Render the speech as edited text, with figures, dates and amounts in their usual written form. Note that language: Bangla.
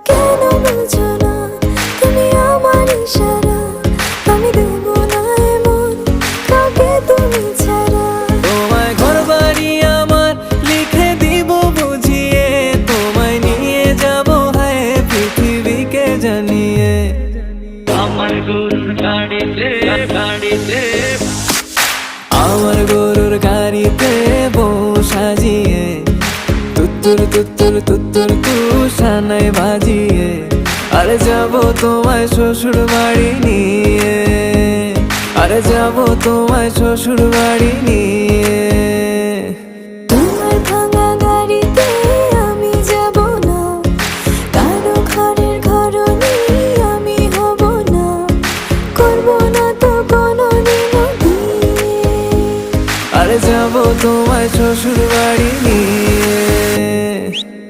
কেন বুঝো না তুমি আমার ইশারা, আমি দেব না এমন কাউকে তুমি ছাড়া। তোমায় ঘরবাড়ি আমার লিখে দিব বুঝিয়ে, তোমায় নিয়ে যাব হায় পৃথিবীকে জানিয়ে। আমার গরুর গাড়িতে গাড়িতে আমার গরুর গাড়িতে বউ সাজিয়ে, তুত্তুর তুত্তুর তুত্তুর তুষানায় বাজিয়ে, আরে যাব তোমায় শ্বশুর বাড়ি নিয়ে, আরে যাব তোমায় শ্বশুর বাড়ি নিয়ে। তোমার ভাঙা গাড়িতে আমি যাব না, কারো ঘরের ঘরনি আমি হব না, করব না তো কোনোদিনও বিয়ে। আরে যাব তোমায় শ্বশুর বাড়ি নিয়ে।